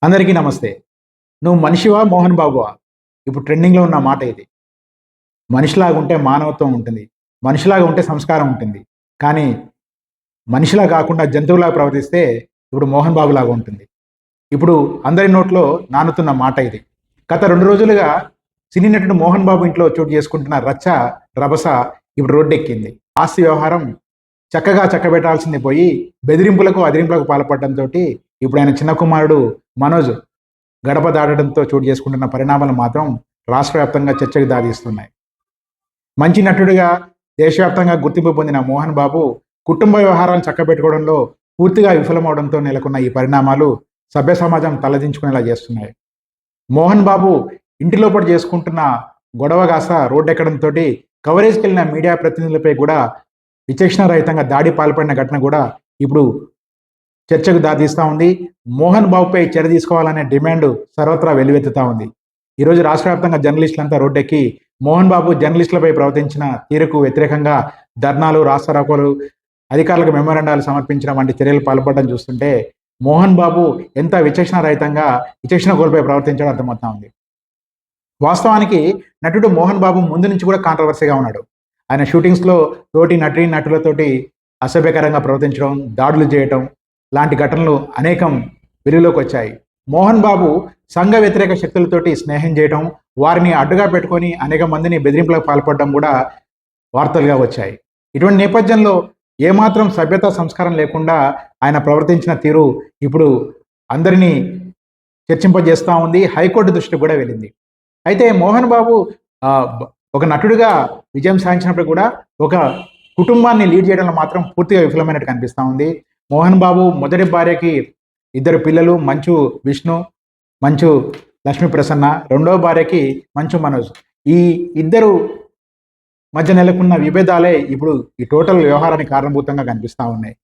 అందరికీ నమస్తే. నువ్వు మనిషివా? మోహన్ బాబువా? ఇప్పుడు ట్రెండింగ్‌లో ఉన్న మాట ఇది. మనిషిలాగా ఉంటే మానవత్వం ఉంటుంది. మనిషిలాగా ఉంటే సంస్కారం ఉంటుంది. కానీ మనిషిలా కాకుండా జంతువులాగా ప్రవర్తిస్తే ఇప్పుడు మోహన్ బాబులాగా ఉంటుంది. ఇప్పుడు అందరి నోట్లో నానుతున్న మాట ఇది. గత 2 రోజులుగా సినీ నటుడు మోహన్ బాబు ఇంట్లో చోటు చేసుకుంటున్న రచ్చ, రభస ఇప్పుడు రోడ్డెక్కింది. ఆస్తి వ్యవహారం చక్కగా చక్కబెట్టాల్సింది పోయి బెదిరింపులకు, అదిరింపులకు పాల్పడడంతోటి ఇప్పుడు ఆయన చిన్న కుమారుడు మనోజ్ గడప దాటడంతో చోటు చేసుకుంటున్న పరిణామాలు మాత్రం రాష్ట్ర వ్యాప్తంగా చర్చకు దారితీస్తున్నాయి. మంచి నటుడిగా దేశవ్యాప్తంగా గుర్తింపు పొందిన మోహన్ బాబు కుటుంబ వ్యవహారాలను చక్కబెట్టుకోవడంలో పూర్తిగా విఫలమవడంతో నెలకొన్న ఈ పరిణామాలు సభ్య సమాజం తలదించుకునేలా చేస్తున్నాయి. మోహన్ బాబు ఇంటి లోపల చేసుకుంటున్న గొడవ కాస్త రోడ్డెక్కడంతో కవరేజ్కి వెళ్ళిన మీడియా ప్రతినిధులపై కూడా విచక్షణ రహితంగా దాడి పాల్పడిన ఘటన కూడా ఇప్పుడు చర్చకు దారితీస్తూ ఉంది. మోహన్ బాబుపై చర్య తీసుకోవాలనే డిమాండ్ సర్వత్రా వెల్లువెత్తుతా ఉంది. ఈరోజు రాష్ట్ర వ్యాప్తంగా జర్నలిస్టులంతా రోడ్డెక్కి మోహన్ బాబు జర్నలిస్టులపై ప్రవర్తించిన తీరుకు వ్యతిరేకంగా ధర్నాలు, రాస్తారోకోలు, అధికారులకు మెమోరాండాలు సమర్పించడం వంటి చర్యలు పాల్పడడం చూస్తుంటే మోహన్ బాబు ఎంత విచక్షణ రహితంగా విచక్షణ కోల్పోయి ప్రవర్తించడం అర్థమవుతా ఉంది. వాస్తవానికి నటుడు మోహన్ బాబు ముందు నుంచి కూడా కాంట్రవర్సీగా ఉన్నాడు. ఆయన షూటింగ్స్లో తోటి నటులతోటి అసభ్యకరంగా ప్రవర్తించడం, దాడులు చేయటం లాంటి ఘటనలు అనేకం వెలుగులోకి వచ్చాయి. మోహన్ బాబు సంఘ వ్యతిరేక శక్తులతోటి స్నేహం చేయడం, వారిని అడ్డుగా పెట్టుకొని అనేక మందిని బెదిరింపులకు పాల్పడడం కూడా వార్తలుగా వచ్చాయి. ఇటువంటి నేపథ్యంలో ఏమాత్రం సభ్యత, సంస్కారం లేకుండా ఆయన ప్రవర్తించిన తీరు ఇప్పుడు అందరినీ చర్చింపజేస్తూ ఉంది. హైకోర్టు దృష్టికి కూడా వెళ్ళింది. అయితే మోహన్ బాబు ఒక నటుడిగా విజయం సాధించినప్పుడు కూడా ఒక కుటుంబాన్ని లీడ్ చేయడంలో మాత్రం పూర్తిగా విఫలమైనట్టు కనిపిస్తూ ఉంది. మోహన్ బాబు మొదటి భార్యకి 2 పిల్లలు, మంచు విష్ణు, మంచు లక్ష్మీ ప్రసన్న. రెండవ భార్యకి మంచు మనోజ్. ఈ ఇద్దరు మధ్య నెలకొన్న విభేదాలే ఇప్పుడు ఈ టోటల్ వ్యవహారానికి కారణభూతంగా కనిపిస్తూ ఉన్నాయి.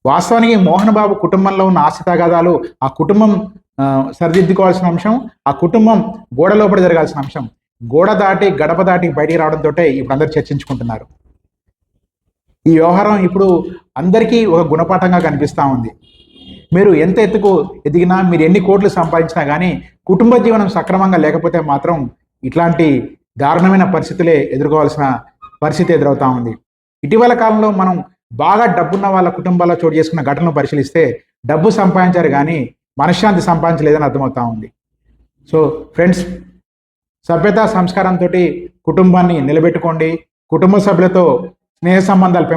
వాస్తవానికి మోహన్ బాబు కుటుంబంలో ఉన్న ఆస్తి తగాదాలు, ఆ కుటుంబం సరిదిద్దుకోవాల్సిన అంశం, ఆ కుటుంబం గోడ లోపల జరగాల్సిన అంశం, గోడ దాటి గడప దాటి బయటికి రావడంతో ఇప్పుడు అందరు చర్చించుకుంటున్నారు. ఈ వ్యవహారం ఇప్పుడు అందరికీ ఒక గుణపాఠంగా కనిపిస్తూ ఉంది. మీరు ఎంత ఎత్తుకు ఎదిగినా, మీరు ఎన్ని కోట్లు సంపాదించినా కానీ కుటుంబ జీవనం సక్రమంగా లేకపోతే మాత్రం ఇట్లాంటి దారుణమైన పరిస్థితులే ఎదుర్కోవాల్సిన పరిస్థితి ఎదురవుతా ఉంది. ఇటీవల కాలంలో మనం బాగా డబ్బున్న వాళ్ళ కుటుంబాల్లో చోటు చేసుకున్న ఘటనను పరిశీలిస్తే డబ్బు సంపాదించారు కానీ మనశ్శాంతి సంపాదించలేదని అర్థమవుతా ఉంది. సో ఫ్రెండ్స్, సభ్యత, సంస్కారంతో కుటుంబాన్ని నిలబెట్టుకోండి. కుటుంబ సభ్యులతో స్నేహ సంబంధాలు